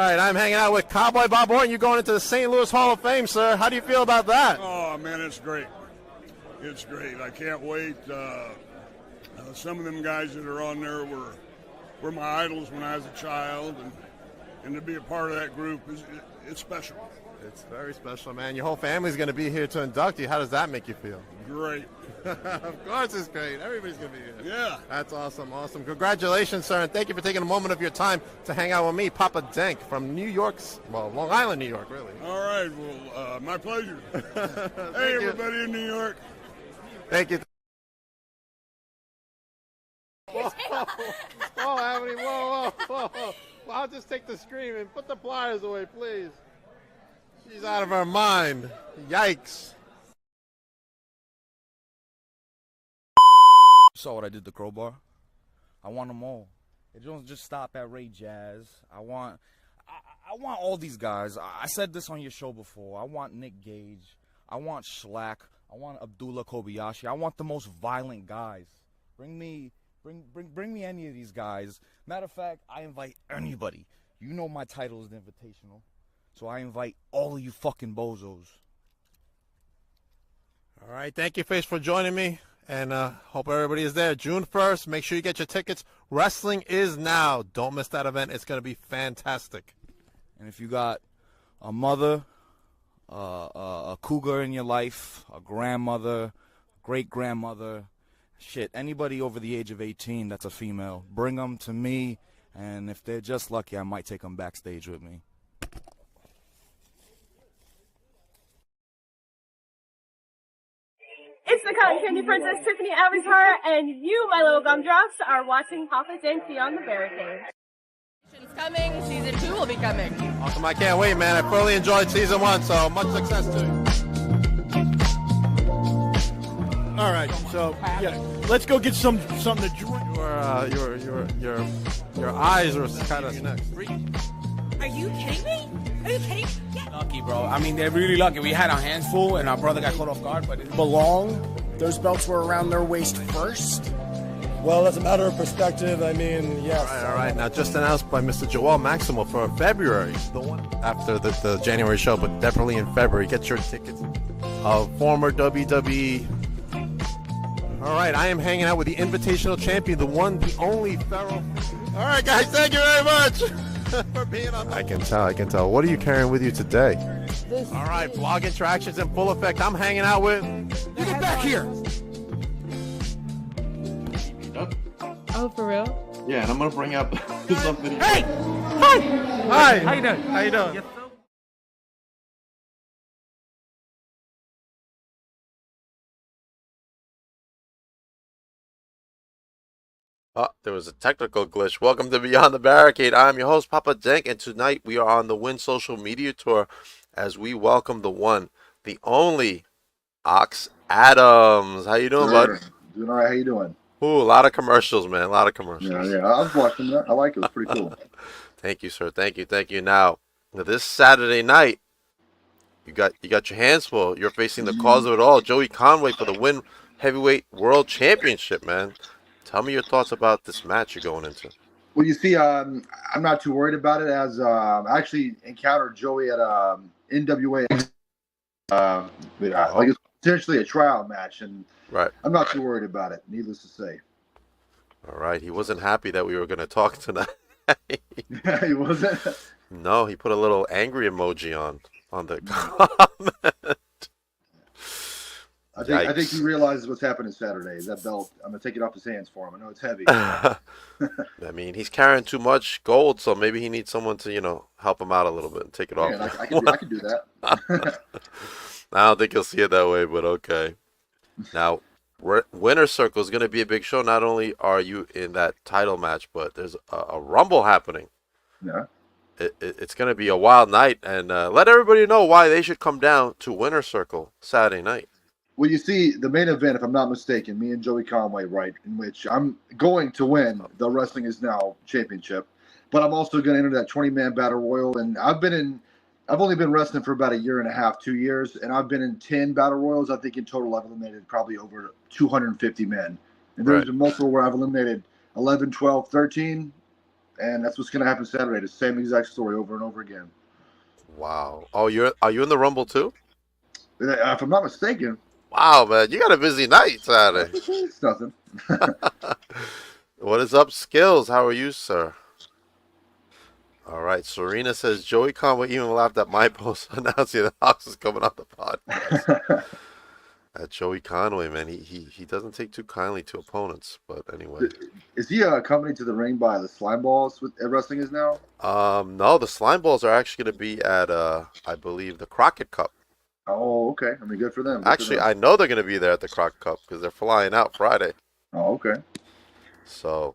right, I'm hanging out with Cowboy Bob Orton. You're going into the St. Louis Hall of Fame, sir. How do you feel about that? Oh, man, it's great. It's great. I can't wait. Some of them guys that are on there were my idols when I was a child, and to be a part of that group, it's special. It's very special, man. Your whole family's going to be here to induct you. How does that make you feel? Great. Of course it's great. Everybody's going to be here. Yeah. That's awesome, awesome. Congratulations, sir, and thank you for taking a moment of your time to hang out with me, Papa Denk, from New York's, well, Long Island, New York, really. All right. Well, my pleasure. Hey, everybody in New York. Thank you. Whoa, whoa, Ebony, whoa. Well, I'll just take the screen and put the pliers away, please. She's out of her mind. Yikes. Saw what I did to Crowbar. I want them all. It don't just stop at Ray Jazz. I want all these guys. I said this on your show before. I want Nick Gage. I want Shlak. I want Abdullah Kobayashi. I want the most violent guys. Bring me any of these guys. Matter of fact, I invite anybody. You know my title is the Invitational. So I invite all of you fucking bozos. All right, thank you, Face, for joining me, and hope everybody is there. June 1st, make sure you get your tickets. Wrestling is now. Don't miss that event. It's going to be fantastic. And if you got a mother, a cougar in your life, a grandmother, great-grandmother, shit, anybody over the age of 18 that's a female, bring them to me, and if they're just lucky, I might take them backstage with me. It's the Cotton Candy Princess Tiffany Avatar, and you, my little gumdrops, are watching Papa Denk Beyond the Barricade. It's coming. Season 2 will be coming. Awesome. I can't wait, man. I thoroughly enjoyed season 1, so much success to you. All right, so yeah, let's go get something to drink. Your eyes are kind of next. Are you kidding me? Are you kidding me? Yeah. Lucky, bro. I mean, they're really lucky. We had our hands full, and our brother got caught off guard. But Belong. Those belts were around their waist first. Well, that's a matter of perspective. I mean, yes. All right. Now, just announced by Mr. Joel Maximo for February, the one after the January show, but definitely in February. Get your tickets. Former WWE. All right, I am hanging out with the Invitational Champion, the one, the only Feral. All right, guys, thank you very much for being on. I can tell. What are you carrying with you today? All right, vlog interactions in full effect. I'm hanging out with. You get back here. Oh, for real? Yeah, and I'm gonna bring up something. Hey! Hi! How you doing? How you doing? Oh, there was a technical glitch. Welcome to Beyond the Barricade. I'm your host, Papa Denk, and tonight we are on the Win Social Media Tour as we welcome the one, the only, Ox Adams. How you doing, bud? Doing all right. How you doing? Ooh, a lot of commercials, man. A lot of commercials. Yeah. I was watching that. I like it. It was pretty cool. Thank you, sir. Thank you. Now, this Saturday night, you got your hands full. You're facing the cause of it all, Joey Conway, for the Win Heavyweight World Championship, man. Tell me your thoughts about this match you're going into. Well, you see, I'm not too worried about it, as I actually encountered Joey at NWA. Like it's potentially a trial match, and right. I'm not too worried about it, needless to say. All right. He wasn't happy that we were going to talk tonight. He wasn't? No, he put a little angry emoji on the comment. I think he realizes what's happening Saturday. That belt, I'm going to take it off his hands for him. I know it's heavy. I mean, he's carrying too much gold, so maybe he needs someone to, help him out a little bit and take it off. Yeah, I can do that. I don't think you'll see it that way, but okay. Now, Winner's Circle is going to be a big show. Not only are you in that title match, but there's a Rumble happening. Yeah. It's going to be a wild night, and let everybody know why they should come down to Winner's Circle Saturday night. Well, you see, the main event, if I'm not mistaken, me and Joey Conway, right, in which I'm going to win the Wrestling Is Now championship, but I'm also going to enter that 20-man battle royal. And I've only been wrestling for about a year and a half, 2 years, and I've been in 10 battle royals. I think in total I've eliminated probably over 250 men. And there's been multiple where I've eliminated 11, 12, 13, and that's what's going to happen Saturday. The same exact story over and over again. Wow. Oh, are you in the Rumble too? If I'm not mistaken. Wow, man, you got a busy night Saturday. It's nothing. What is up, Skills? How are you, sir? All right, Serena says Joey Conway even laughed at my post announcing the Hawks is coming on the podcast. At Joey Conway, man, he doesn't take too kindly to opponents. But anyway, is he accompanied to the ring by the slime balls with wrestling is now? No, the slime balls are actually going to be at I believe the Crockett Cup. Oh, okay. I mean, good for them. Actually, I know they're going to be there at the Crockett Cup because they're flying out Friday. Oh, okay. So,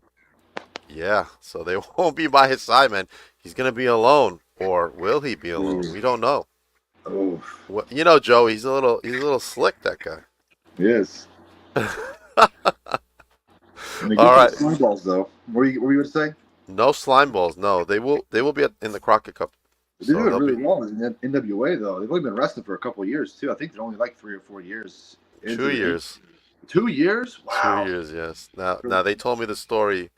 yeah, so they won't be by his side, man. He's going to be alone, or will he be alone? We don't know. Oh, well, you know, Joe, he's a little slick, that guy. Yes. All right. Slime balls, though. What were you going to say? No slime balls. No, they will be in the Crockett Cup. They do it really well in NWA, though. They've only been wrestling for a couple of years, too. I think they're only like 3 or 4 years. 2 years. 2 years? Wow. 2 years, yes. Now they told me the story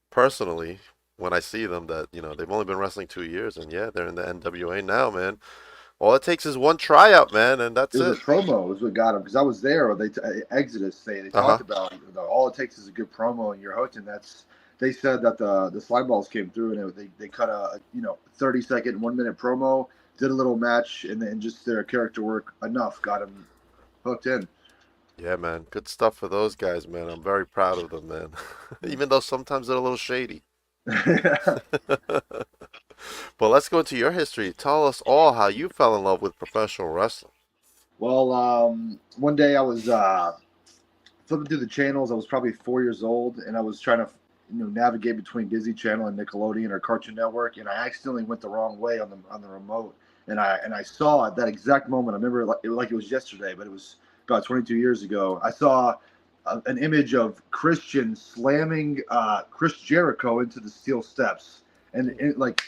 personally when I see them that, they've only been wrestling 2 years, and yeah, they're in the NWA now, man. All it takes is one tryout, man, and that's it. It was a promo is what got them, because I was there, or Exodus, they talked about all it takes is a good promo, and you're hooked, and they said that the slime balls came through, and they cut a 30-second, 1-minute promo, did a little match, and then just their character work enough got them hooked in. Yeah, man. Good stuff for those guys, man. I'm very proud of them, man. Even though sometimes they're a little shady. But let's go into your history. Tell us all how you fell in love with professional wrestling. Well, one day I was flipping through the channels. I was probably 4 years old, and I was trying to navigate between Disney Channel and Nickelodeon or Cartoon Network, and I accidentally went the wrong way on the remote, and I saw at that exact moment. I remember like it was yesterday, but it was about 22 years ago. I saw an image of Christian slamming Chris Jericho into the steel steps, and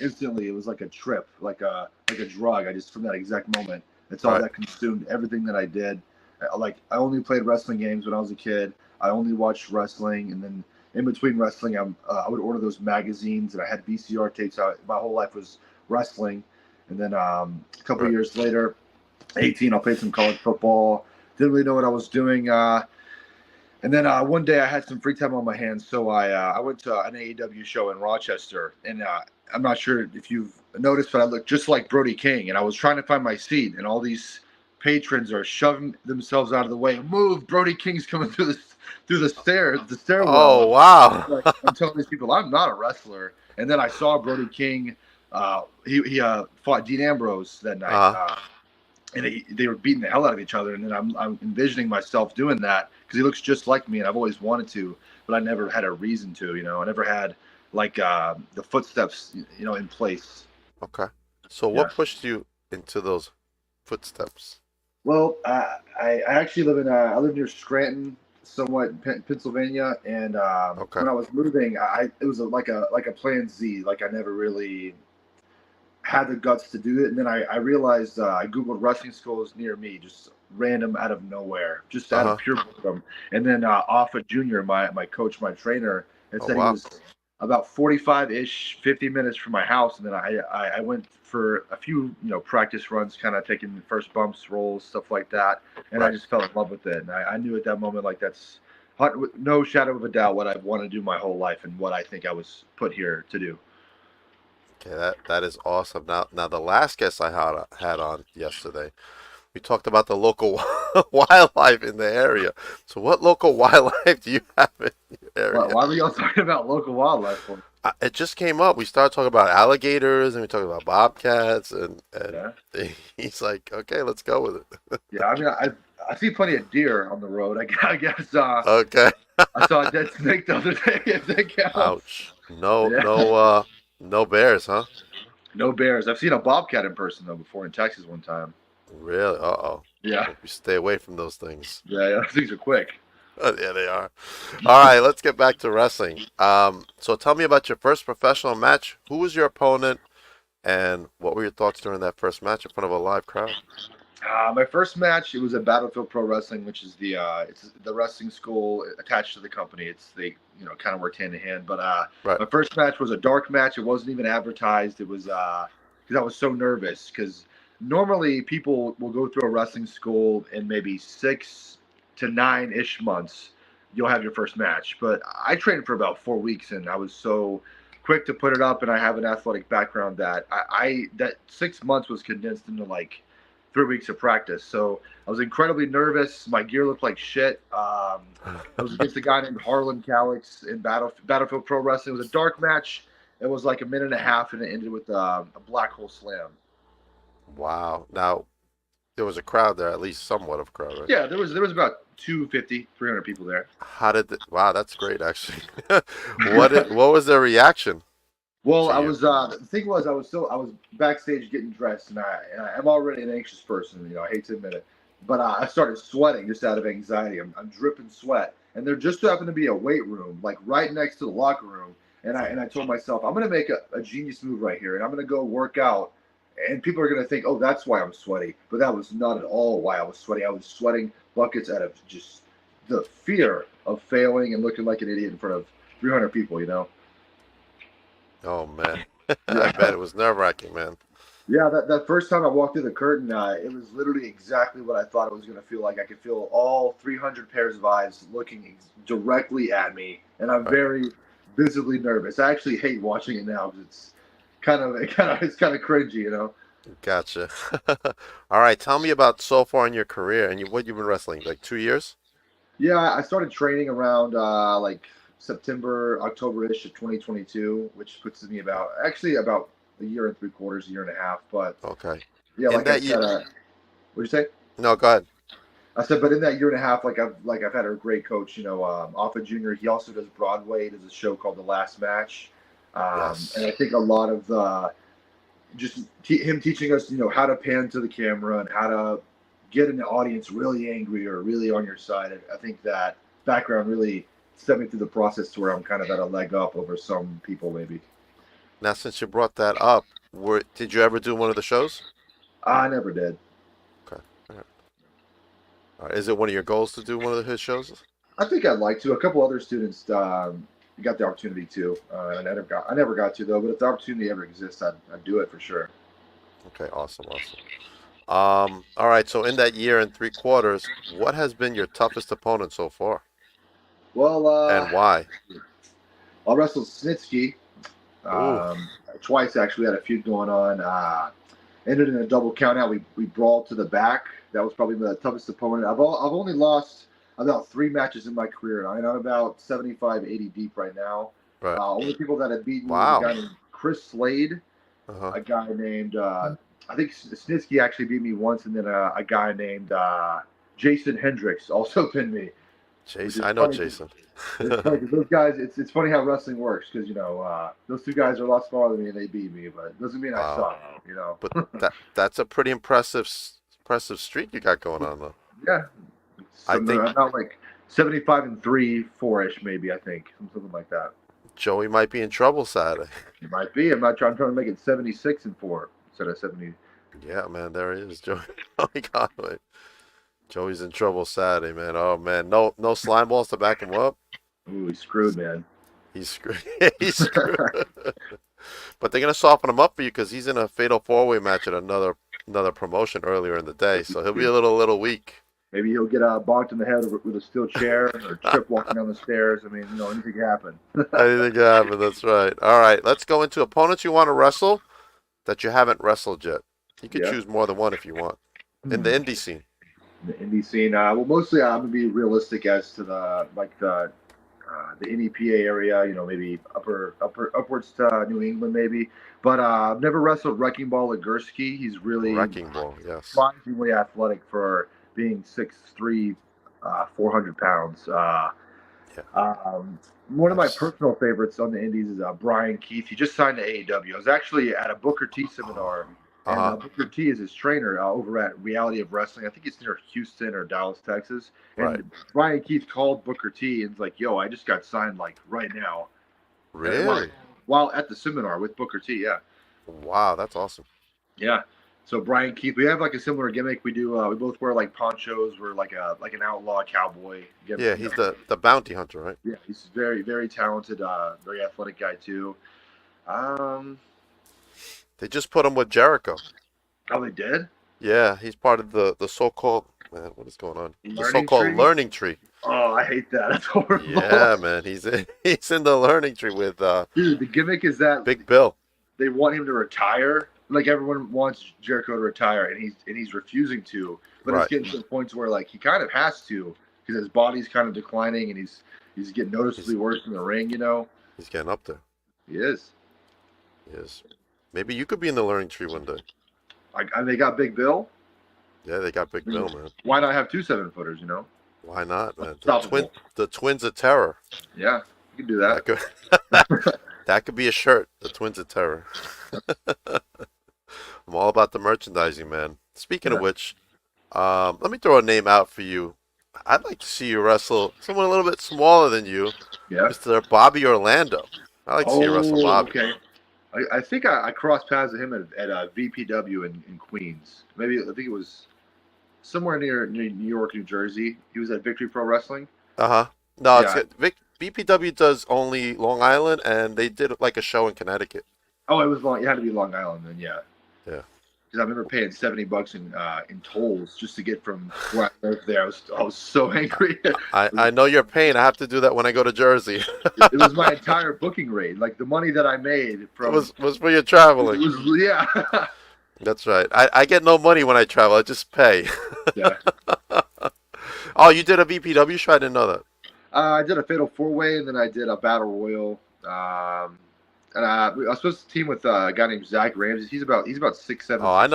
instantly it was like a trip, like a drug. I just from that exact moment, that's all that consumed everything that I did. I only played wrestling games when I was a kid. I only watched wrestling, and then in between wrestling, I would order those magazines, and I had VCR tapes. My whole life was wrestling, and then a couple of years later, 18, I played some college football. Didn't really know what I was doing. And then one day I had some free time on my hands, so I went to an AEW show in Rochester, and I'm not sure if you've noticed, but I looked just like Brody King, and I was trying to find my seat, and all these patrons are shoving themselves out of the way. Move! Brody King's coming through the stairwell. Oh, wow! I'm telling these people I'm not a wrestler, and then I saw Brody King. He fought Dean Ambrose that night. And they were beating the hell out of each other, and then I'm envisioning myself doing that because he looks just like me, and I've always wanted to, but I never had a reason to. I never had the footsteps, in place. Okay. So what pushed you into those footsteps? Well, I actually live I live near Scranton, somewhat in Pennsylvania, and when I was moving, it was like a Plan Z. Like I never really had the guts to do it, and then I realized I googled wrestling schools near me, just random out of nowhere, just out of pure boredom. And then Offa Jr., my coach, my trainer, had said he was about 45-ish, 50 minutes from my house, and then I went for a few practice runs, kind of taking first bumps, rolls, stuff like that, and I just fell in love with it. And I knew at that moment, that's no shadow of a doubt what I want to do my whole life and what I think I was put here to do. Okay, that is awesome. Now the last guest I had on yesterday, we talked about the local wildlife in the area. So what local wildlife do you have in your area? Why were y'all talking about local wildlife? It just came up. We started talking about alligators, and we talked about bobcats, and he's like, okay, let's go with it. Yeah, I mean, I see plenty of deer on the road. I guess. Okay. I saw a dead snake the other day. If that counts. Ouch. No bears, huh? No bears. I've seen a bobcat in person though before in Texas one time. Really? Uh-oh. Yeah. You stay away from those things. Yeah, those things are quick. Yeah, they are. All right, let's get back to wrestling. So tell me about your first professional match. Who was your opponent, and what were your thoughts during that first match in front of a live crowd? My first match, it was at Battlefield Pro Wrestling, which is it's the wrestling school attached to the company. It's they kind of worked hand in hand. But Right. my first match was a dark match. It wasn't even advertised. It was because I was so nervous. Because normally people will go through a wrestling school in maybe 6 to 9 ish months. You'll have your first match. But I trained for about 4 weeks, and I was so quick to put it up, and I have an athletic background that that 6 months was condensed into like 3 weeks of practice. So I was incredibly nervous. My gear looked like shit. I was against a guy named Harlan Calix in Battlefield Pro Wrestling. It was a dark match. It was like a minute and a half, and it ended with a black hole slam. Wow. Now, there was a crowd there, at least somewhat of a crowd, right? Yeah, there was about 250, 300 people there. Wow, that's great, actually. What was their reaction? Well, I was the thing was I was backstage getting dressed, and I'm already an anxious person. I hate to admit it, but I started sweating just out of anxiety. I'm dripping sweat, and there just happened to be a weight room like right next to the locker room, and I told myself I'm gonna make a genius move right here, and I'm gonna go work out, and people are gonna think, oh, that's why I'm sweaty, but that was not at all why I was sweaty. I was sweating buckets out of just the fear of failing and looking like an idiot in front of 300 people. Oh, man. I bet it was nerve-wracking, man. Yeah, that first time I walked through the curtain, it was literally exactly what I thought it was going to feel like. I could feel all 300 pairs of eyes looking directly at me, and I'm very visibly nervous. I actually hate watching it now because it's kind of cringy. Gotcha. All right, tell me about so far in your career and what you've been wrestling, like 2 years? Yeah, I started training around like September, October-ish of 2022, which puts me about a year and 3/4, a year and a half. But okay, yeah, like I said, what'd you say? No, go ahead. I said, but in that year and a half, I've had a great coach, Alpha Junior. He also does Broadway. Does a show called The Last Match, Yes. and I think a lot of him teaching us, how to pan to the camera and how to get an audience really angry or really on your side. I think that background really set me through the process to where I'm kind of at a leg up over some people, maybe. Now, since you brought that up, did you ever do one of the shows? I never did. Okay. All right. Is it one of your goals to do one of his shows? I think I'd like to. A couple other students got the opportunity to. I never got to though. But if the opportunity ever exists, I'd do it for sure. Okay. Awesome. All right. So in that year and 3/4, what has been your toughest opponent so far? Well, and why? I wrestled Snitsky twice. Actually, had a feud going on. Ended in a double count out. We brawled to the back. That was probably the toughest opponent. I've only lost about 3 matches in my career. I'm about 75, 80 deep right now. Right. Only people that have beaten me was a guy named Chris Slade, a guy named I think Snitsky actually beat me once, and then a guy named Jason Hendricks also pinned me. Jason, I know Jason. It's funny, 'cause those guys, it's funny how wrestling works because those 2 guys are a lot smaller than me and they beat me, but it doesn't mean I suck. But that's a pretty impressive streak you got going on, though. Yeah, I think about like 75-3, 4-ish maybe. I think something like that. Joey might be in trouble Saturday. He might be. I'm trying to make it 76-4 instead of 70. Yeah, man, there he is, Joey. Conway. Joey's in trouble Saturday, man. Oh man, no slime balls to back him up. Ooh, he's screwed, man. He's screwed. He's screwed. But they're gonna soften him up for you because he's in a fatal 4-way match at another promotion earlier in the day, so he'll be a little weak. Maybe he'll get bonked in the head with a steel chair or trip walking down the stairs. I mean, anything can happen. Anything can happen. That's right. All right, let's go into opponents you want to wrestle that you haven't wrestled yet. You can choose more than one if you want. In the indie scene. The indie scene. Well, mostly I'm gonna be realistic as to the NEPA area. Maybe upwards to New England, maybe. But I've never wrestled Wrecking Ball Legursky. He's really Wrecking Ball, yes. Surprisingly athletic for being 6'3", 400 pounds. One of my personal favorites on the indies is Brian Keith. He just signed to AEW. I was actually at a Booker T seminar. And Booker T is his trainer over at Reality of Wrestling. I think it's near Houston or Dallas, Texas. And Brian Keith called Booker T and was like, "Yo, I just got signed right now." Really? While at the seminar with Booker T, yeah. Wow, that's awesome. Yeah. So Brian Keith, we have like a similar gimmick. We do. We both wear like ponchos. We're like an outlaw cowboy. Yeah, he's the bounty hunter, right? Yeah, he's very very talented, very athletic guy too. Um, They just put him with Jericho. oh, they did. Yeah, he's part of the so-called, man, what is going on? The Learning so-called tree? learning tree. Oh, I hate that. That's horrible. Yeah, man, he's in the learning tree with Dude, the gimmick is that Big Bill. they want him to retire. Like everyone wants Jericho to retire, and he's refusing to. But Right. it's getting to the point where like he kind of has to because his body's kind of declining, and he's getting noticeably worse in the ring. You know, He's getting up there. he is. He is. Maybe you could be in the learning tree one day. And they got Big Bill. Yeah, they got Big Bill, man. Why not have 2 7-footers? You know. Why not, man? Unstoppable. The twins of terror. Yeah, you can do that. That could be a shirt. The twins of terror. I'm all about the merchandising, man. Speaking of which, let me throw a name out for you. I'd like to see you wrestle someone a little bit smaller than you, Yeah. Mr. Bobby Orlando. I like to see you wrestle Bobby. Okay. I think I crossed paths with him at VPW in Queens. Maybe I think it was somewhere near New York, New Jersey. He was at Victory Pro Wrestling. No, Yeah. it's good. VPW does only Long Island, and they did like a show in Connecticut. Oh, it was long. It had to be Long Island then. Yeah. Yeah. Because I remember paying $70 in tolls just to get from where I lived there. I was so angry. I know your pain. I have to do that when I go to Jersey. It was my entire booking rate. Like the money that I made from was for your traveling. Yeah. That's right. I get no money when I travel. I just pay. Yeah. Oh, you did a VPW show? I didn't know that. I did a Fatal 4-Way, and then I did a Battle Royal. And I was supposed to team with a guy named Zach Ramsey. He's about 6'7". Oh, I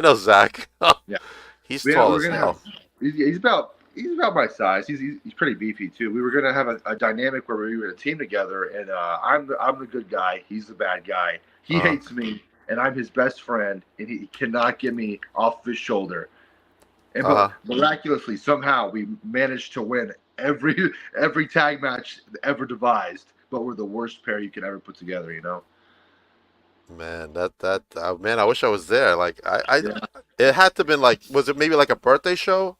know Zach. Yeah. He's tall as hell. He's about my size. He's pretty beefy too. We were gonna have a dynamic where we were gonna team together, and I'm the good guy. He's the bad guy. He hates me, and I'm his best friend, and he cannot get me off his shoulder. And but miraculously, somehow, we managed to win every tag match ever devised. But we're the worst pair you could ever put together, you know. Man, man, I wish I was there. Like it had to have been like, was it maybe like a birthday show?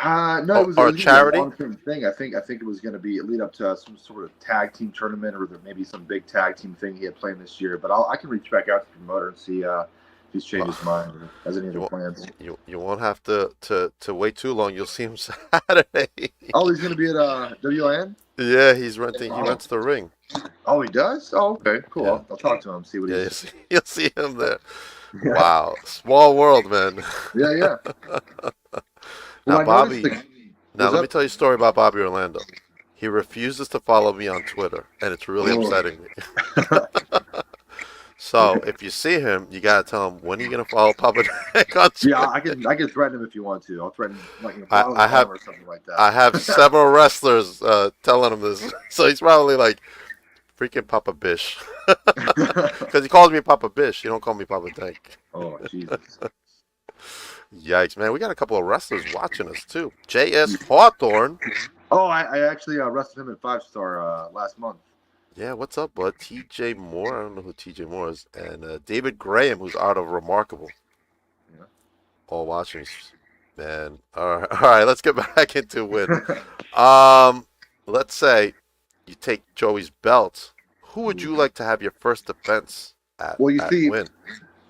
No, it was a charity a long-term thing. I think it was going to be lead up to some sort of tag team tournament or maybe some big tag team thing he had planned this year. But I can reach back out to the promoter and see if he's changed his mind or has any other plans. You won't have to wait too long. You'll see him Saturday. Oh, he's going to be at WIN? Yeah, he's renting. He rents the ring. Oh, he does? Oh, okay, cool. Yeah. I'll talk to him, see what he's. You'll see him there. Yeah. Wow, small world, man. Yeah. Now, Well, Bobby. Now, let up? me tell you a story about Bobby Orlando. He refuses to follow me on Twitter, and it's really upsetting me. So, if you see him, you gotta tell him, when are you gonna follow Papa Nick on Twitter? Yeah, I can threaten him if you want to. I'll threaten like I have or something like that. I have several wrestlers telling him this, so he's probably like, freaking Papa Bish, because he calls me Papa Bish. He don't call me Papa Tank. Oh, Jesus. Yikes, man. We got a couple of wrestlers watching us, too. J.S. Hawthorne. Oh, I actually wrestled him at 5-star last month. Yeah, what's up, bud? T.J. Moore. I don't know who T.J. Moore is. And David Graham, who's out of Remarkable. Yeah. All watching. Man. All right, let's get back into Win. Let's say you take Joey's belt. Who would you like to have your first defense at? Well, you at see, Win?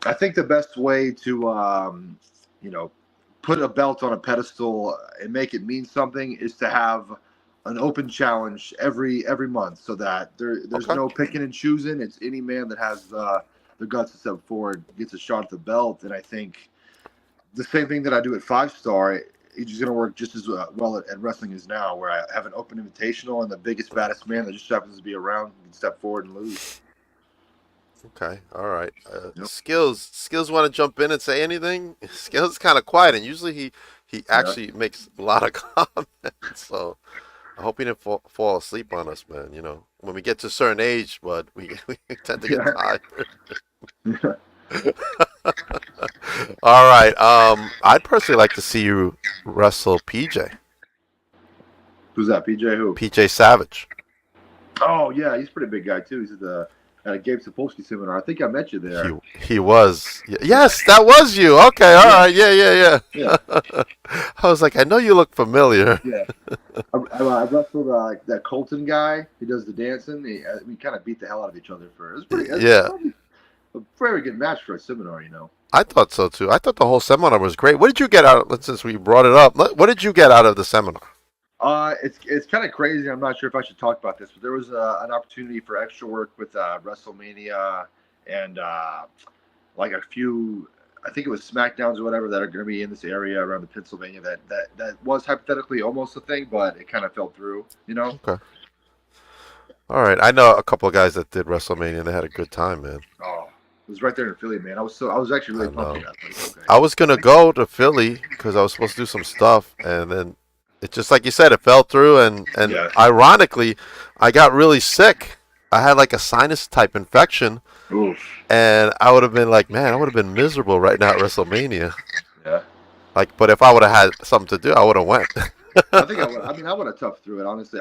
I think the best way to, put a belt on a pedestal and make it mean something is to have an open challenge every month, so that there's no picking and choosing. It's any man that has the guts to step forward gets a shot at the belt. And I think the same thing that I do at 5-star, it's going to work just as well at wrestling as now, where I have an open invitational, and the biggest, baddest man that just happens to be around can step forward and lose. Okay, all right. Yep. Skills want to jump in and say anything? Skills is kind of quiet, and usually he actually makes a lot of comments. So I hope he didn't fall asleep on us, man. You know, when we get to a certain age, but we tend to get tired. All right. I'd personally like to see you wrestle PJ. Who's that? PJ who? PJ Savage. Oh yeah, he's a pretty big guy too. He's at the at a Gabe Sapolsky seminar. I think I met you there. He was. Yes, that was you. Okay, all right. Yeah. I was like, I know you look familiar. Yeah. I wrestled that Colton guy. He does the dancing. We kind of beat the hell out of each other for it. Was pretty. A very good match for a seminar, you know. I thought so too. I thought the whole seminar was great. What did you get out of? Since we brought it up, what did you get out of the seminar? It's kind of crazy. I'm not sure if I should talk about this, but there was an opportunity for extra work with WrestleMania and like a few, I think it was SmackDowns or whatever that are going to be in this area around the Pennsylvania. That was hypothetically almost a thing, but it kind of fell through. You know. Okay. All right. I know a couple of guys that did WrestleMania and they had a good time, man. Oh, it was right there in Philly, man. I was actually really pumped. Okay. I was gonna go to Philly because I was supposed to do some stuff, and then it just like you said, it fell through, and ironically, I got really sick. I had like a sinus type infection, and I would have been like, man, I would have been miserable right now at WrestleMania. Yeah. Like, but if I would have had something to do, I would have went. I think I would. I mean, I would have toughed through it, honestly.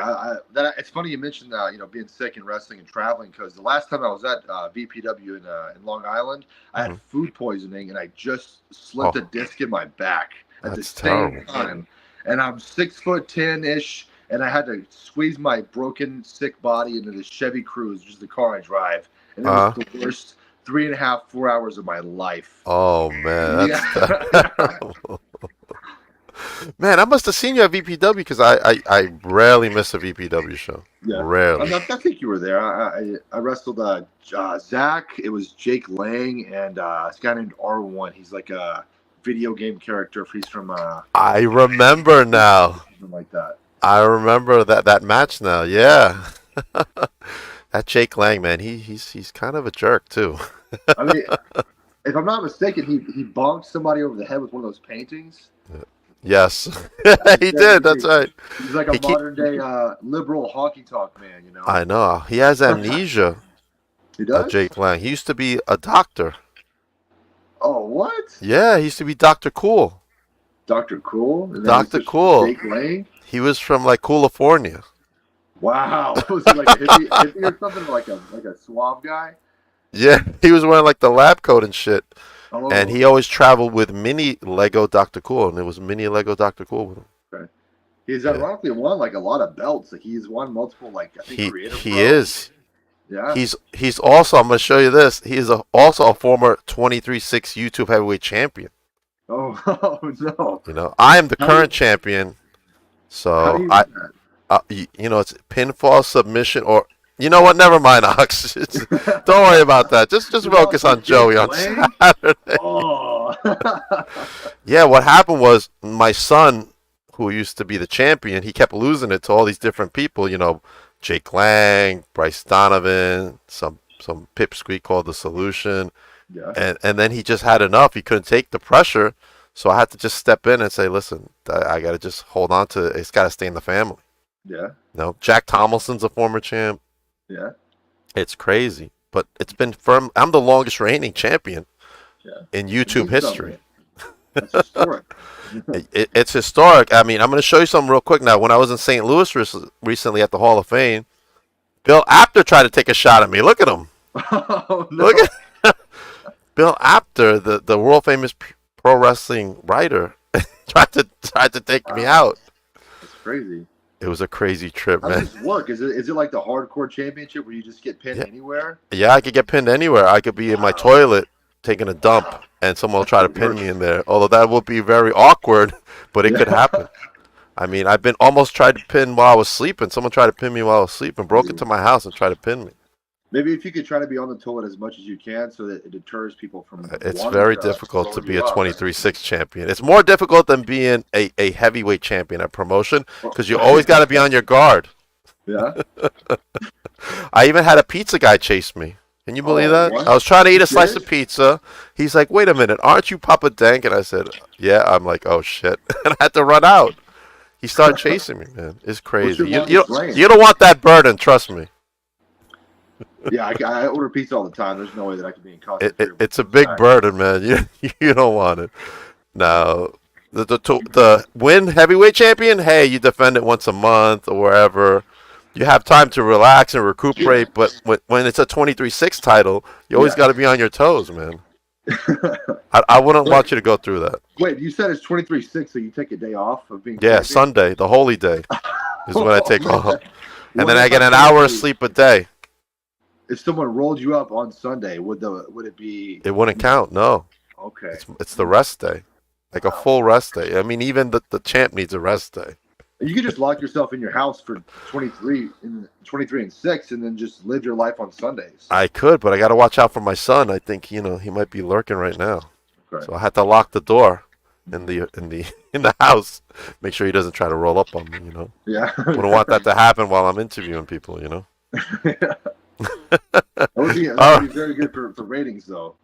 It's funny you mentioned being sick and wrestling and traveling, because the last time I was at VPW in Long Island, I had food poisoning and I just slipped a disc in my back at the same time. And I'm 6'10" and I had to squeeze my broken, sick body into the Chevy Cruze, which is the car I drive, and it was the worst 3.5, 4 hours of my life. Oh man, that's man, I must have seen you at VPW because I rarely miss a VPW show. Yeah, rarely. I think you were there. I wrestled Zach. It was Jake Lang and this guy named R1. He's like a video game character. He's from. I remember now. Something like that. I remember that match now. Yeah, that Jake Lang, man. He's kind of a jerk too. I mean, if I'm not mistaken, he bonked somebody over the head with one of those paintings. Yes, he did. That's right. He's like a modern day liberal honky tonk man, you know. I know. He has amnesia. He does. Jake Lang. He used to be a doctor. Oh, what? Yeah, he used to be Dr. Cool. Dr. Cool. Dr. Cool. Jake Lang. He was from like California. Wow. Was he like a hippie or something? Like a suave guy? Yeah, he was wearing like the lab coat and shit. Oh. And he always traveled with mini Lego Dr. Cool, and it was mini Lego Dr. Cool with him. Okay. He's ironically won like a lot of belts. Like he's won multiple I think creative. He is. Yeah. He's also, I'm gonna show you this. He is also a former 23/6 YouTube heavyweight champion. Oh, no. You know, I am the current champion. So it's pinfall, submission, or you know what? Never mind, Ox. Don't worry about that. Just focus on Joey on Saturday. Oh. Yeah, what happened was my son, who used to be the champion, he kept losing it to all these different people. You know, Jake Lang, Bryce Donovan, some pipsqueak called The Solution. Yeah. And then he just had enough. He couldn't take the pressure. So I had to just step in and say, listen, I got to just hold on to it. It's got to stay in the family. Yeah. No, Jack Tomlinson's a former champ. Yeah. It's crazy. But it's been firm. I'm the longest reigning champion in YouTube history. That's historic. It's historic. I mean, I'm going to show you something real quick now. When I was in St. Louis recently at the Hall of Fame, Bill Apter tried to take a shot at me. Look at him. Oh, no. Look at Bill Apter, the world famous pro wrestling writer, tried to take me out. That's crazy. It was a crazy trip, man. How does this work? Is it like the hardcore championship where you just get pinned anywhere? Yeah, I could get pinned anywhere. I could be in my toilet taking a dump, and someone will try to pin me in there. Although that would be very awkward, but it could happen. I mean, I've been almost tried to pin while I was sleeping. Someone tried to pin me while I was sleeping, broke into my house and tried to pin me. Maybe if you could try to be on the toilet as much as you can so that it deters people from It's very difficult to be a 23/6 champion. It's more difficult than being a heavyweight champion at promotion because you always got to be on your guard. Yeah. I even had a pizza guy chase me. Can you believe that? What? I was trying to eat a slice of pizza. He's like, wait a minute, aren't you Papa Dank? And I said, yeah. I'm like, oh, shit. And I had to run out. He started chasing me, man. It's crazy. You don't want that burden, trust me. Yeah, I order pizza all the time. There's no way that I can be in contact. It's a big burden, man. You don't want it. Now, the win heavyweight champion, hey, you defend it once a month or wherever. you have time to relax and recuperate. But when it's a 23-6 title, you always got to be on your toes, man. I wouldn't want you to go through that. Wait, you said it's 23-6, so you take a day off of being Yeah, champion? Sunday, the holy day, is when I take off. And What then if I get I an told hour you- of sleep a day. If someone rolled you up on Sunday, would it be? It wouldn't count, no. Okay. It's the rest day. Like a full rest day. I mean, even the champ needs a rest day. You could just lock yourself in your house for 23 and 6, and then just live your life on Sundays. I could, but I got to watch out for my son. I think he might be lurking right now. Okay. So I had to lock the door in the house. Make sure he doesn't try to roll up on me. Yeah. Wouldn't want that to happen while I'm interviewing people. That would be very good for ratings, though.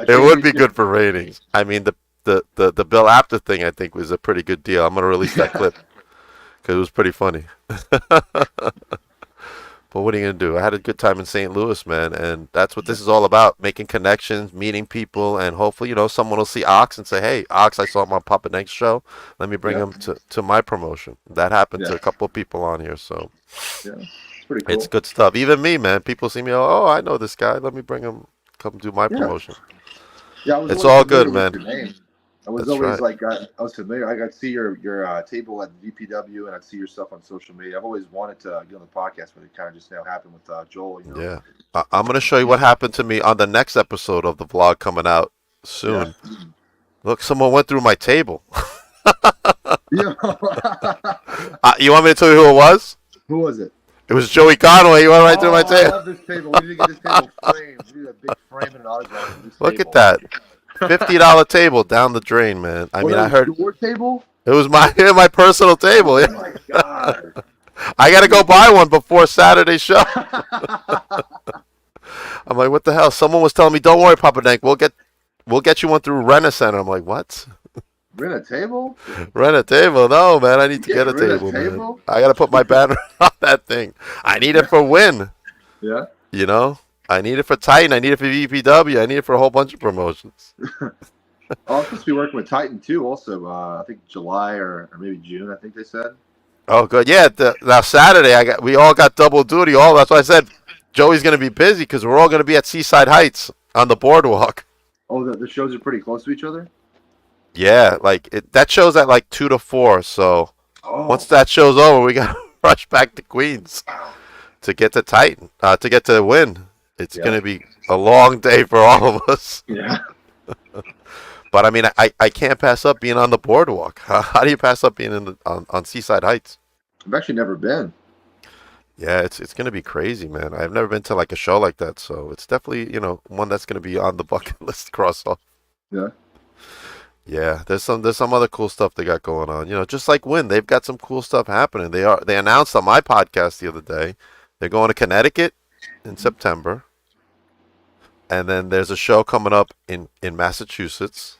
It would be good for ratings. I mean, the Bill Apter thing, I think, was a pretty good deal. I'm going to release that clip because it was pretty funny. But what are you going to do? I had a good time in St. Louis, man, and that's what this is all about, making connections, meeting people, and hopefully, someone will see Ox and say, hey, Ox, I saw him on Papa Nenk's show. Let me bring him to my promotion. That happened to a couple of people on here, so yeah, it's pretty cool. It's good stuff. Even me, man. People see me, oh, I know this guy. Let me bring him, come do my promotion. Yeah, it's all good, man. I was always like, I was familiar. I got to see your table at VPW, and I'd see your stuff on social media. I've always wanted to get on the podcast, but it kind of just now happened with Joel. Yeah, I'm going to show you what happened to me on the next episode of the vlog coming out soon. Yeah. Look, someone went through my table. You want me to tell you who it was? Who was it? It was Joey Conway. He went right through my table. I love this table. We need to get this table framed. We need a big frame and an autograph. Look at that. $50 table down the drain, man. I heard your table. It was my personal table. Oh my god! I gotta go buy one before Saturday's show. I'm like, what the hell? Someone was telling me, don't worry, Papa Dank, we'll get you one through Rent-A-Center. I'm like, what? Rent a table? Rent a table? No, man. I need to get a table, man. I gotta put my banner on that thing. I need it for Win. Yeah. I need it for Titan. I need it for VPW. I need it for a whole bunch of promotions. I'm supposed to be working with Titan too. Also, I think July or maybe June. I think they said. Oh, good. Yeah. Now Saturday, we all got double duty. That's why I said Joey's gonna be busy because we're all gonna be at Seaside Heights on the boardwalk. Oh, the shows are pretty close to each other. Yeah, that show's at 2 to 4. So once that show's over, we gotta rush back to Queens to get to Titan, to get to Win. It's going to be a long day for all of us. Yeah. But, I mean, I can't pass up being on the boardwalk. How do you pass up being on Seaside Heights? I've actually never been. Yeah, it's going to be crazy, man. I've never been to, a show like that. So it's definitely, one that's going to be on the bucket list cross off. Yeah. Yeah, there's some other cool stuff they got going on. Just like Win, they've got some cool stuff happening. They announced on my podcast the other day, they're going to Connecticut in September. And then there's a show coming up in Massachusetts.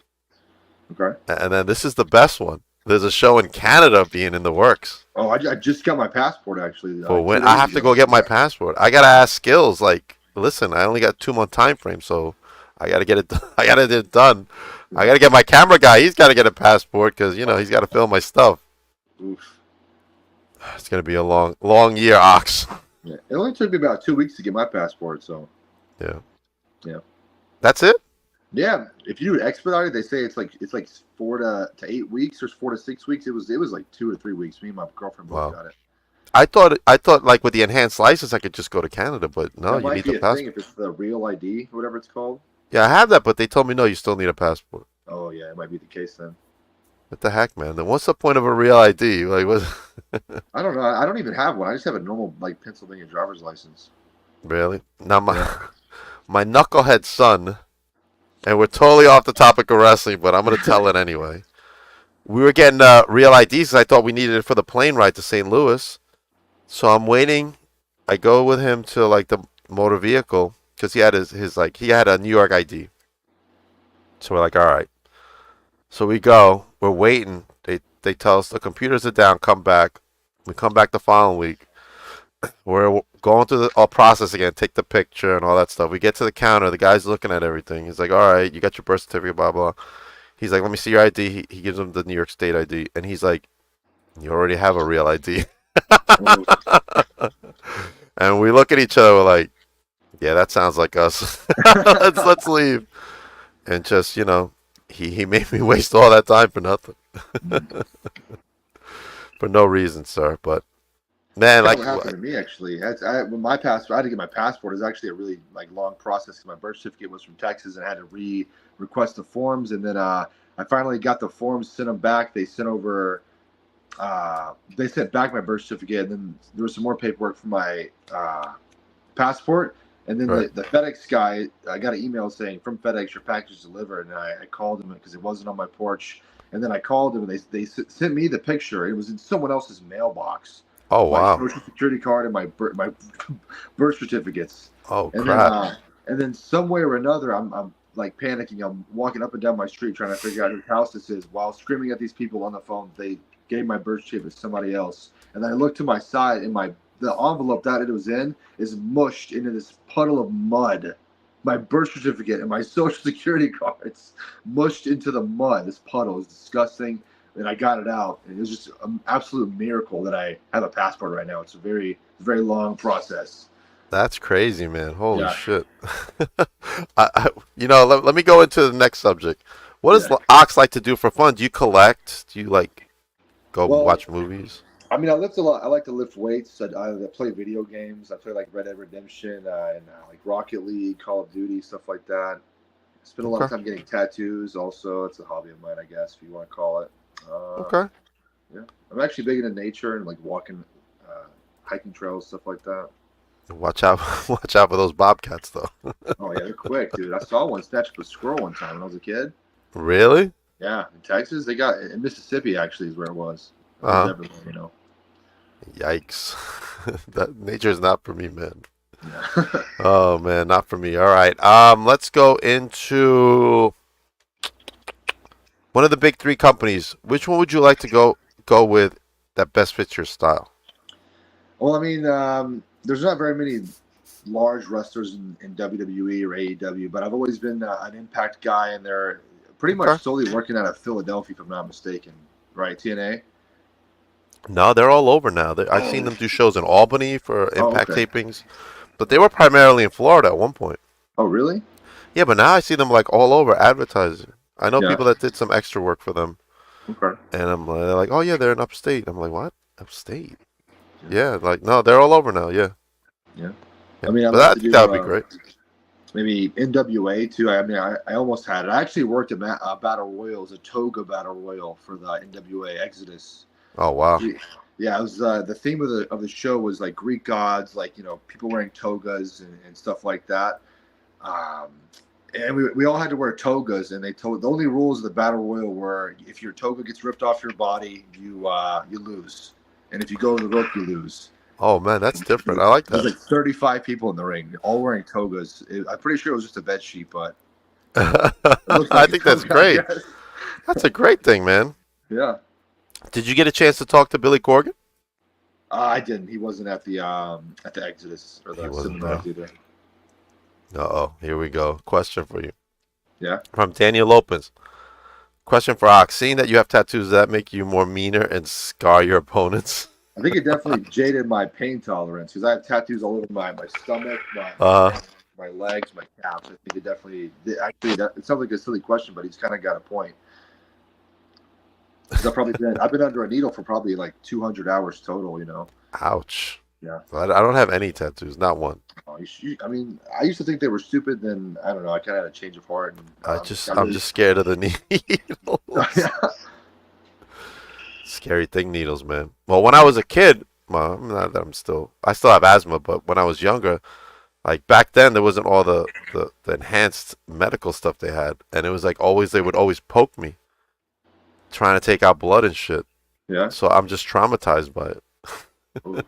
Okay. And then this is the best one. There's a show in Canada being in the works. Oh, I just got my passport, actually. I have to go get my passport. I got to ask Skills, listen, I only got a 2-month time frame, so I got to get it done. I got to get my camera guy. He's got to get a passport because, he's got to film my stuff. Oof. It's going to be a long year, Ox. Yeah. It only took me about 2 weeks to get my passport, so. Yeah. Yeah. That's it? Yeah. If you do it expedited, they say it's like 4 to 8 weeks or 4 to 6 weeks. It was 2 to 3 weeks. Me and my girlfriend both got it. I thought with the enhanced license I could just go to Canada, but no, you need the passport. Thing if it's the real ID or whatever it's called. Yeah, I have that, but they told me no, you still need a passport. Oh yeah, it might be the case then. What the heck, man? Then what's the point of a real ID? What? I don't know. I don't even have one. I just have a normal Pennsylvania driver's license. Really? Now my knucklehead son, and we're totally off the topic of wrestling, but I'm gonna tell it anyway. We were getting real IDs because I thought we needed it for the plane ride to St. Louis. So I'm waiting. I go with him to the motor vehicle because he had he had a New York ID. So we're like, all right. So we go. We're waiting. They tell us the computers are down. Come back. We come back the following week. We're going through the process again. Take the picture and all that stuff. We get to the counter. The guy's looking at everything. He's like, all right, you got your birth certificate, blah, blah. He's like, let me see your ID. He gives him the New York State ID. And he's like, you already have a real ID. And we look at each other, we're like, yeah, that sounds like us. Let's leave. And just, he made me waste all that time for nothing. For no reason, sir. But man, That's like, what happened to me actually. When my passport, I had to get my passport. It was actually a really long process. My birth certificate was from Texas, and I had to request the forms. And then I finally got the forms, sent them back. They sent over. They sent back my birth certificate, and then there was some more paperwork for my passport. And then right. the FedEx guy, I got an email saying from FedEx, your package is delivered. And I called him because it wasn't on my porch. And then I called him, and they sent me the picture. It was in someone else's mailbox. Oh My wow. social security card and my birth certificates. Oh And crap. then some way or another, I'm like panicking. I'm walking up and down my street trying to figure out whose house this is, while screaming at these people on the phone. They gave my birth certificate to somebody else. And then I look to my side, and the envelope that it was in is mushed into this puddle of mud. My birth certificate and my social security cards mushed into the mud. This puddle is disgusting. And I got it out. And it was just an absolute miracle that I have a passport right now. It's a very long process. That's crazy, man. Holy Yeah. shit. Let me go into the next subject. What does Yeah. Ox like to do for fun? Do you collect? Do you like go Well, watch movies? I mean, I lift a lot. I like to lift weights. I play video games. I play like Red Dead Redemption and like Rocket League, Call of Duty, stuff like that. Spend a lot of Okay. time getting tattoos. Also, it's a hobby of mine, I guess, if you want to call it. Okay. Yeah, I'm actually big into nature and like walking, hiking trails, stuff like that. Watch out watch out for those bobcats though. Oh yeah, they're quick, dude. I saw one snatch up a squirrel one time when I was a kid. Really? Yeah, in Texas, they got in Mississippi actually is where it was. It was everywhere. Yikes. That nature's not for me, man. Yeah. Oh man, not for me. All right. Let's go into one of the big three companies. Which one would you like to go with that best fits your style? Well, I mean, there's not very many large wrestlers in WWE or AEW, but I've always been an Impact guy, and they're pretty Okay. much solely working out of Philadelphia, if I'm not mistaken. Right, TNA? No, they're all over now. I've seen them do shows in Albany for Oh, Impact okay. tapings, but they were primarily in Florida at one point. Oh, really? Yeah, but now I see them like all over advertising. I know Yeah. people that did some extra work for them, Okay. and they're like, oh yeah, they're in upstate. I'm like, what? Upstate? Yeah, like no, they're all over now. Yeah. Yeah. Yeah. I mean, I'd But love I to think do that would be great. maybe NWA too. I mean, I almost had it. I actually worked a battle royal, as a toga battle royal for the NWA Exodus. Oh wow. Yeah, it was the theme of the show was like Greek gods, like people wearing togas and stuff like that. And we all had to wear togas, and the only rules of the battle royal were if your toga gets ripped off your body, you lose, and if you go to the rope, you lose. Oh man, that's different. I like There's that. like 35 people in the ring, all wearing togas. I'm pretty sure it was just a bed sheet, but it looked I like a think that's toga, I great. guess. That's a great thing, man. Yeah. Did you get a chance to talk to Billy Corgan? I didn't. He wasn't at the Exodus or He the wasn't seminars either. Uh-oh, here we go. Question for you. Yeah. From Daniel Lopez. Question for Ox. Seeing that you have tattoos, does that make you more meaner and scar your opponents? I think it definitely jaded my pain tolerance because I have tattoos all over my stomach, my legs, my calves. I think it definitely actually it sounds like a silly question, but he's kind of got a point. 'Cause I've been under a needle for probably like 200 hours total. Ouch. Yeah. I don't have any tattoos, not one. Oh, I mean, I used to think they were stupid. Then I don't know. I kind of had a change of heart. And, I'm just scared of the needles. Yeah. Scary thing, needles, man. Well, when I was a kid, well, not that I still have asthma, but when I was younger, like back then, there wasn't all the enhanced medical stuff they had, and it was like they would always poke me, trying to take out blood and shit. Yeah. So I'm just traumatized by it. Ooh.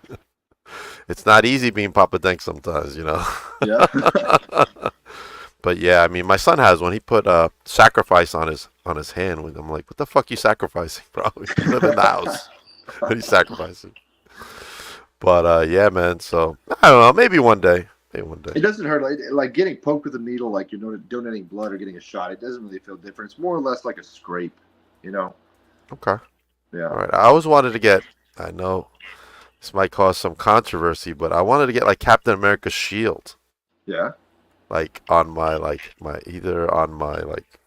It's not easy being Papa Denk sometimes, Yeah. But yeah, I mean, my son has one. He put sacrifice on his hand. I'm like, what the fuck you sacrificing, bro? You live in the house. What are you sacrificing? But yeah, man. So I don't know. Maybe one day. Maybe one day. It doesn't hurt. Like getting poked with a needle, like you're donating blood or getting a shot. It doesn't really feel different. It's more or less like a scrape. Okay. Yeah. All right. I always wanted to get. I know This might cause some controversy, but I wanted to get like Captain America's shield, Yeah. like on my either on my like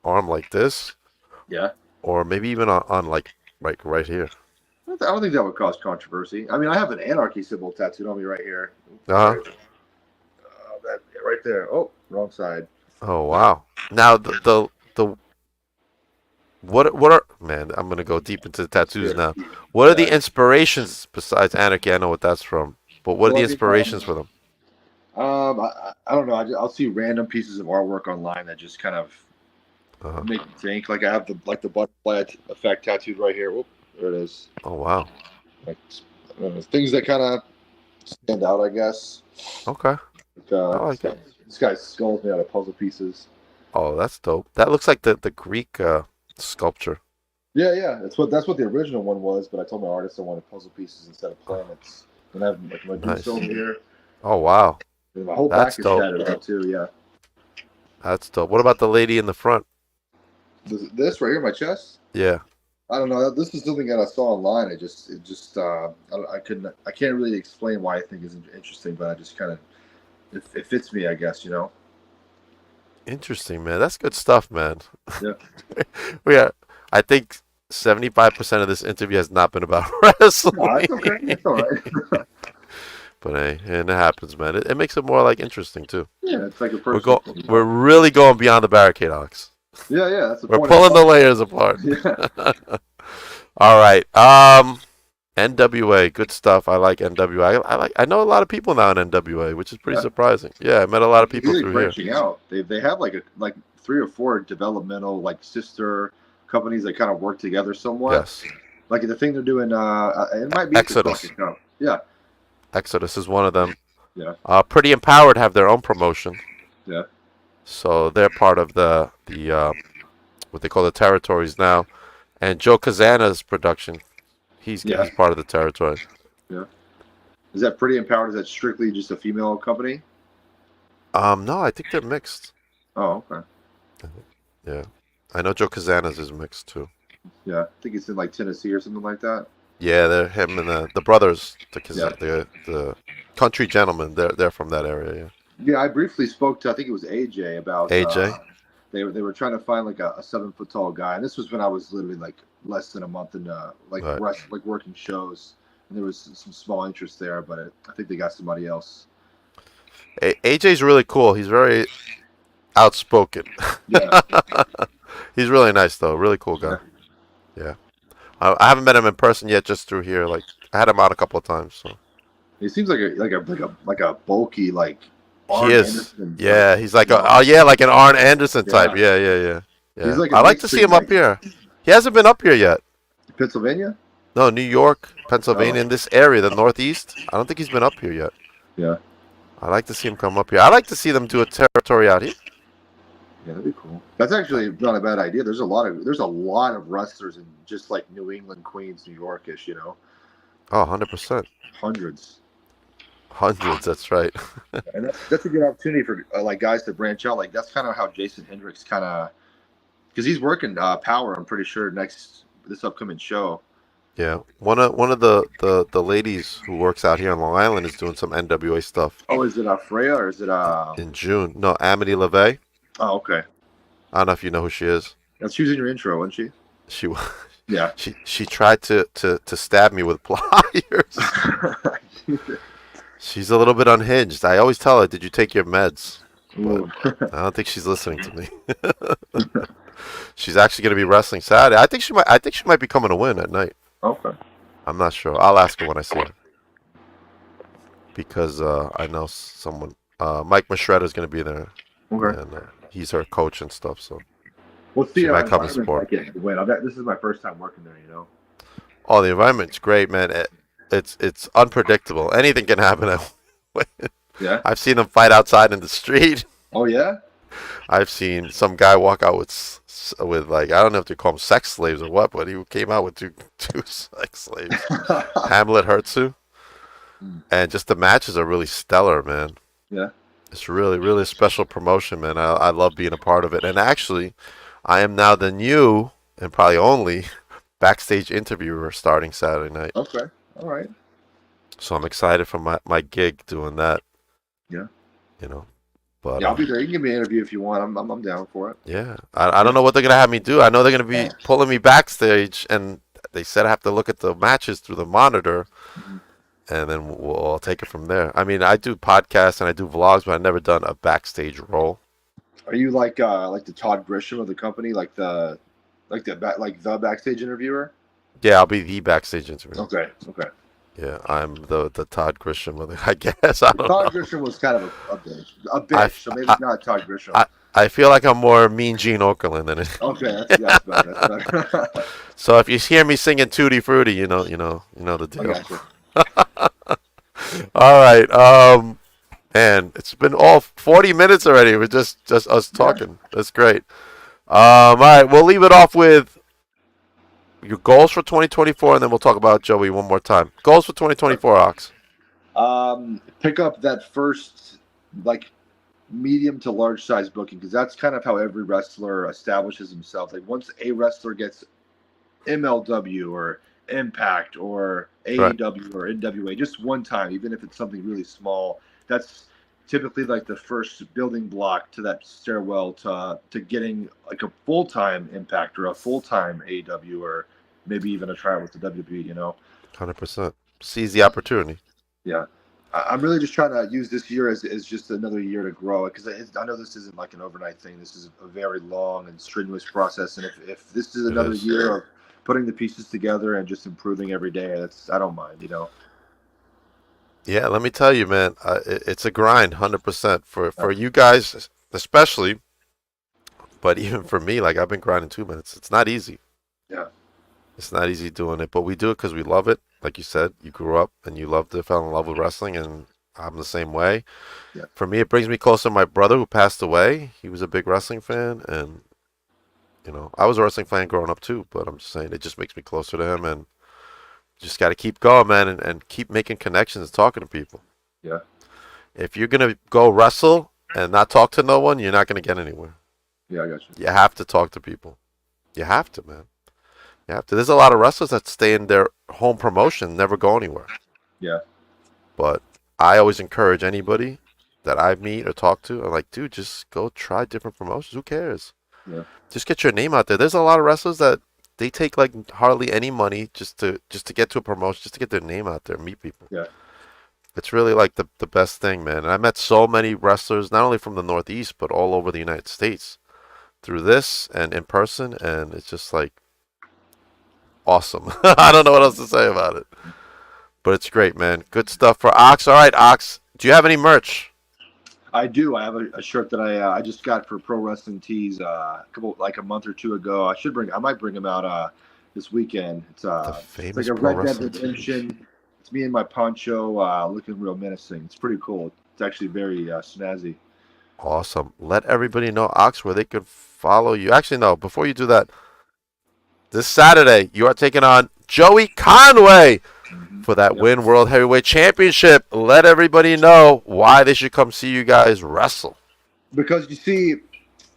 arm like this, Yeah. or maybe even on like right here. I don't think that would cause controversy. I mean, I have an anarchy symbol tattooed on me right here. Uh-huh. That right there. Oh, wrong side. Oh wow. Now the what are man? I'm gonna go deep into the tattoos now. What are the inspirations besides anarchy? I know what that's from, but what are the inspirations for them? I don't know. I'll see random pieces of artwork online that just kind of make me think. Like I have the butterfly effect tattooed right here. Whoop, there it is. Oh wow. Like things that kind of stand out, I guess. Okay. I like it. This guy's skull's made out of puzzle pieces. Oh, that's dope. That looks like the Greek sculpture. Yeah. That's what the original one was. But I told my artist I wanted puzzle pieces instead of planets. And I have like my nice. Over here. Oh wow. And my whole back is tatted out too. Yeah. That's dope. What about the lady in the front? This right here, my chest. Yeah. I don't know. This is something that I saw online. I can't really explain why I think it's interesting, but I just kind of it fits me, I guess. Interesting, man. That's good stuff, man. Yeah. Yeah. I think 75% of this interview has not been about wrestling. No, it's okay. It's all right. But hey, and it happens, man. It makes it more like interesting too. Yeah, it's like a person. We're really going beyond the barricade, Alex. Yeah. That's the We're point. pulling the layers apart. Yeah. All right. NWA, good stuff. I like NWA. I know a lot of people now in NWA, which is pretty surprising. Yeah, I met a lot of people through branching out. They have like 3 or 4 developmental like sister companies that kind of work together somewhat. Yes. Like the thing they're doing. It might be Exodus. Yeah. Exodus is one of them. Yeah. Pretty Empowered have their own promotion. Yeah. So they're part of the what they call the territories now, and Joe Kazana's production. He's part of the territory. Yeah. Is that Pretty Empowered? Is that strictly just a female company? No, I think they're mixed. Oh, okay. Yeah. I know Joe Kazana's is mixed too. Yeah, I think it's in like Tennessee or something like that. Yeah, they're him and the brothers, the country gentlemen. They're from that area. Yeah, I briefly spoke to I think it was AJ about AJ. They were trying to find like a 7-foot tall guy, and this was when I was literally like less than a month in working shows, and there was some small interest there, but I think they got somebody else. AJ's really cool. He's very outspoken. Yeah. He's really nice though. Really cool guy. Yeah. I haven't met him in person yet, just through here. Like I had him out a couple of times. So he seems like a bulky like. Arn Anderson, yeah. He's like like an Arn Anderson type. Yeah. Like I like to see him up here. He hasn't been up here yet. Pennsylvania? No, New York, Pennsylvania, in this area, the Northeast. I don't think he's been up here yet. Yeah. I like to see him come up here. I like to see them do a territory out here. Yeah, that'd be cool. That's actually not a bad idea. There's a lot of wrestlers in just like New England, Queens, New York-ish, Oh, 100%. Hundreds, that's right. And that's a good opportunity for like guys to branch out. Like that's kind of how Jason Hendricks kind of, because he's working Power. I'm pretty sure this upcoming show. Yeah, one of the ladies who works out here on Long Island is doing some NWA stuff. Oh, is it Freya or is it in June? No, Amity LeVay. Oh, okay. I don't know if you know who she is. She was in your intro, wasn't she? She was. Yeah. She tried to stab me with pliers. She's a little bit unhinged. I always tell her, "Did you take your meds?" But I don't think she's listening to me. She's actually going to be wrestling Saturday. I think she might be coming to win at night. Okay. I'm not sure. I'll ask her when I see her. Because I know someone. Mike Machetta is going to be there. Okay. And he's her coach and stuff. So. Well, see, she might come and support. This is my first time working there. Oh, the environment's great, man. It's unpredictable. Anything can happen. Yeah. I've seen them fight outside in the street. Oh yeah. I've seen some guy walk out with like, I don't know if they call them sex slaves or what, but he came out with two sex slaves. Hamlet Hertzu. And just the matches are really stellar, man. Yeah. It's really, really a special promotion, man. I love being a part of it. And actually, I am now the new and probably only backstage interviewer starting Saturday night. Okay. All right. So I'm excited for my gig doing that. Yeah. You know, but Yeah, I'll be there. You can give me an interview if you want. I'm down for it. yeah, I don't know what they're gonna have me do. I know they're gonna be pulling me backstage, and they said I have to look at the matches through the monitor, Mhm. and then we'll take it from there. I mean, I do podcasts and I do vlogs, but I've never done a backstage role. Are you like the Todd Grisham of the company, like the backstage interviewer? Yeah, I'll be the backstage interview. Okay. Okay. Yeah, I'm the Todd Grisham of the, I guess. I don't Todd know. Grisham was kind of a bitch. A I, bitch, so maybe I, not Todd Grisham. I feel like I'm more Mean Gene Okerlund than it. Okay, that's better. That's better. So if you hear me singing Tutti Frutti, the I deal. got you. All right. Man, it's been all 40 minutes already. We're just us talking. That's great. All right, we'll leave it off with your goals for 2024, and then we'll talk about Joey one more time. Goals for 2024, Ox. Pick up that first like medium to large size booking, because that's kind of how every wrestler establishes himself. Like once a wrestler gets MLW or Impact or Right. AEW or NWA just one time, even if it's something really small, that's typically like the first building block to that stairwell to getting like a full time Impact or a full time AEW or maybe even a tryout with the WWE. 100%. Seize the opportunity. Yeah. I'm really just trying to use this year as just another year to grow it, because I know this isn't like an overnight thing. This is a very long and strenuous process. And if this is It another is. year of putting the pieces together and just improving every day, I don't mind. Yeah, let me tell you, man, it's a grind, 100% for you guys, especially, but even for me, like I've been grinding 2 minutes. It's not easy. Yeah. It's not easy doing it, but we do it because we love it. Like you said, you grew up and you loved it, fell in love with wrestling, and I'm the same way. Yeah. For me, it brings me closer to my brother who passed away. He was a big wrestling fan, and I was a wrestling fan growing up too. But I'm just saying, it just makes me closer to him, and just got to keep going, man, and keep making connections and talking to people. Yeah. If you're gonna go wrestle and not talk to no one, you're not gonna get anywhere. Yeah, I got you. You have to talk to people. You have to, man. You have to. There's a lot of wrestlers that stay in their home promotion, never go anywhere. Yeah. But I always encourage anybody that I meet or talk to, I'm like, dude, just go try different promotions. Who cares? Yeah. Just get your name out there. There's a lot of wrestlers that they take like hardly any money just to get to a promotion, just to get their name out there, meet people. Yeah. It's really like the best thing, man. And I met so many wrestlers, not only from the Northeast, but all over the United States through this and in person. And it's just like awesome. I don't know what else to say about it. But it's great, man. Good stuff for Ox. All right, Ox, do you have any merch? I do. I have a shirt that I just got for Pro Wrestling Tees a month or two ago. I might bring them out this weekend. It's famous like a Pro Red Dead Wrestling Redemption. It's me in my poncho, looking real menacing. It's pretty cool. It's actually very snazzy. Awesome. Let everybody know, Ox, where they can follow you. Actually, no, before you do that, this Saturday, you are taking on Joey Conway for that Win World Heavyweight Championship. Let everybody know why they should come see you guys wrestle. Because you see,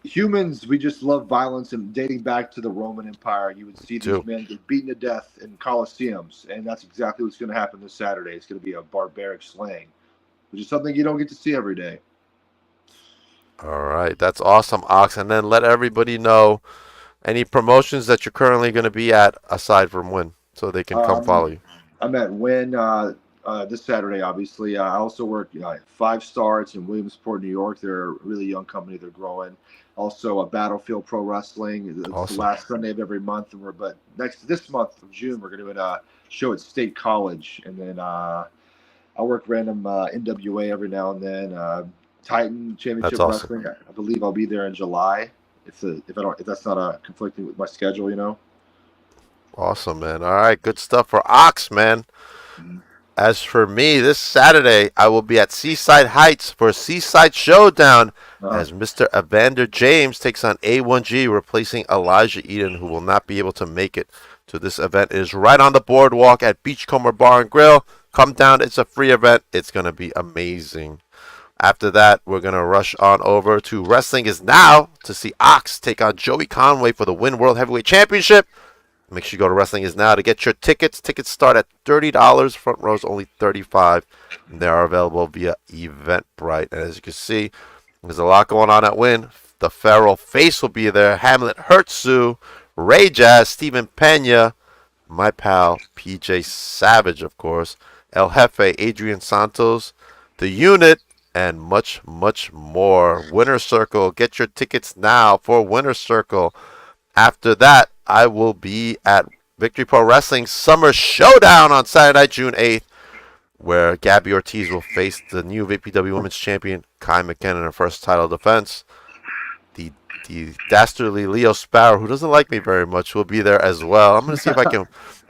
humans, we just love violence, and dating back to the Roman Empire, you would see these men get beaten to death in coliseums, and that's exactly what's going to happen this Saturday. It's going to be a barbaric slaying, which is something you don't get to see every day. All right, that's awesome, Ox. And then let everybody know any promotions that you're currently going to be at aside from Win, so they can come follow you. I'm at Win this Saturday, obviously. I also work 5 Star. It's in Williamsport, New York. They're a really young company. They're growing. Also, Battlefield Pro Wrestling. It's Awesome. the last Sunday of every month. This month of June, we're going to do a show at State College. And then I work random NWA every now and then. Titan Championship Awesome. Wrestling. I believe I'll be there in July. If that's not conflicting with my schedule. Awesome, man. All right, good stuff for Ox, man. As for me, this Saturday, I will be at Seaside Heights for Seaside Showdown as Mr. Evander James takes on A1G, replacing Elijah Eden, who will not be able to make it to this event. It is right on the boardwalk at Beachcomber Bar and Grill. Come down. It's a free event. It's going to be amazing. After that, we're going to rush on over to Wrestling Is Now to see Ox take on Joey Conway for the Win World Heavyweight Championship. Make sure you go to Wrestling Is Now to get your tickets. Tickets start at $30. Front row is only $35. And they are available via Eventbrite. And as you can see, there's a lot going on at Win. The Feral Face will be there. Hamlet Hertzu, Ray Jazz, Steven Pena, my pal PJ Savage, of course, El Jefe, Adrian Santos, The Unit, and much, much more. Winner Circle. Get your tickets now for Winner Circle. After that, I will be at Victory Pro Wrestling Summer Showdown on Saturday night, June 8th, where Gabby Ortiz will face the new VPW Women's Champion, Kai McKinnon, in her first title defense. The dastardly Leo Sparrow, who doesn't like me very much, will be there as well. I'm gonna see if I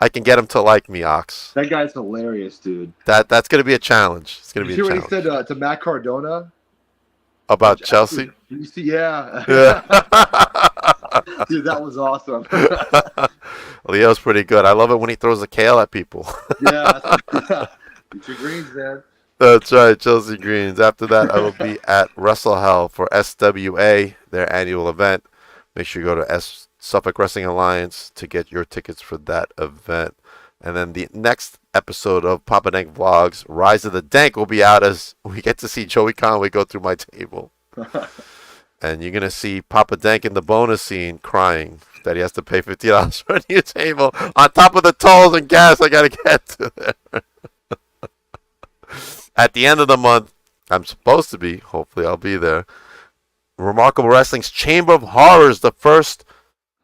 can get him to like me, Ox. That guy's hilarious, dude. That's gonna be a challenge. It's gonna be a What challenge. he said to Matt Cardona About Chelsea? Yeah. Dude, that was awesome. Leo's pretty good. I love it when he throws a kale at people. Yeah. Get your greens, man. That's right, Chelsea Greens. After that, I will be at Wrestle Hell for SWA, their annual event. Make sure you go to Suffolk Wrestling Alliance to get your tickets for that event. And then the next episode of Papa Dank Vlogs, Rise of the Dank, will be out as we get to see Joey Conway go through my table. And you're going to see Papa Dank in the bonus scene crying that he has to pay $50 for a new table on top of the tolls and gas I got to get to there. At the end of the month, I'm supposed to be, hopefully I'll be there, Remarkable Wrestling's Chamber of Horrors, the first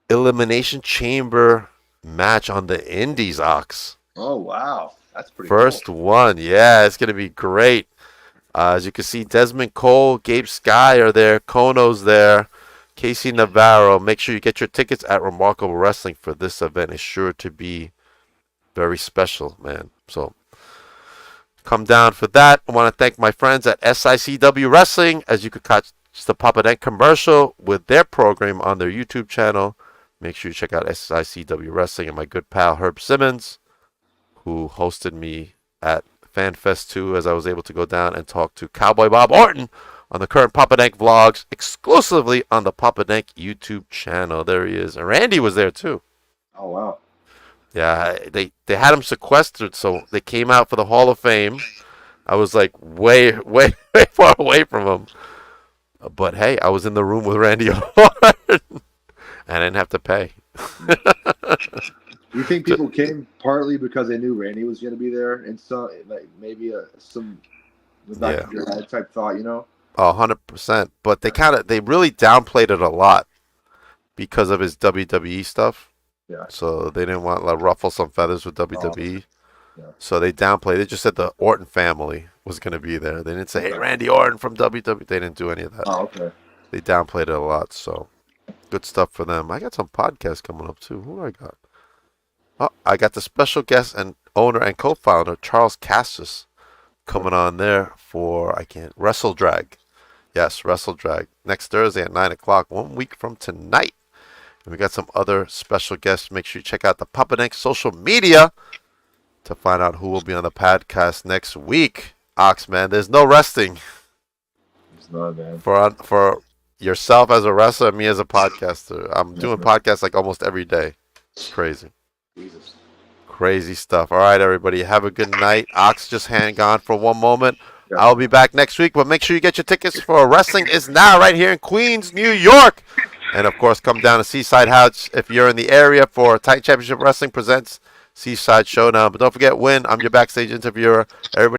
Elimination Chamber match on the Indies, Ox. Oh, wow. That's pretty First cool. one. Yeah, it's going to be great. As you can see, Desmond Cole, Gabe Sky are there. Kono's there. Casey Navarro. Make sure you get your tickets at Remarkable Wrestling for this event. It's sure to be very special, man. So come down for that. I want to thank my friends at SICW Wrestling. As you could catch the Papa Dank commercial with their program on their YouTube channel. Make sure you check out SICW Wrestling and my good pal Herb Simmons, who hosted me at FanFest 2 as I was able to go down and talk to Cowboy Bob Orton on the current Papa Dank vlogs exclusively on the Papa Dank YouTube channel. There he is. And Randy was there too. Oh, wow. Yeah, they had him sequestered, so they came out for the Hall of Fame. I was like way, way, way far away from him. But hey, I was in the room with Randy Orton, and I didn't have to pay. Do you think people came partly because they knew Randy was going to be there, and so like maybe some the back of your head type thought, you know? 100%. But they really downplayed it a lot because of his WWE stuff. Yeah. So they didn't want to ruffle some feathers with WWE. Yeah. So they downplayed. They just said the Orton family was going to be there. They didn't say, hey, Randy Orton from WWE. They didn't do any of that. Oh, okay. They downplayed it a lot. So good stuff for them. I got some podcasts coming up too. Who do I got? Oh, I got the special guest and owner and co-founder Charles Cassis coming on there for Wrestle Drag. Yes, Wrestle Drag next Thursday at 9 o'clock, 1 week from tonight. And we got some other special guests. Make sure you check out the Papa Dank social media to find out who will be on the podcast next week. Ox, man, there's no resting. It's not, man. For yourself as a wrestler and me as a podcaster. I'm doing podcasts like almost every day. It's crazy. Jesus. Crazy stuff. All right, everybody. Have a good night. Ox just hang on for one moment. Yeah. I'll be back next week, but make sure you get your tickets for Wrestling Is Now right here in Queens, New York. And, of course, come down to Seaside House if you're in the area for Titan Championship Wrestling presents Seaside Showdown. But don't forget, Win. I'm your backstage interviewer. Everybody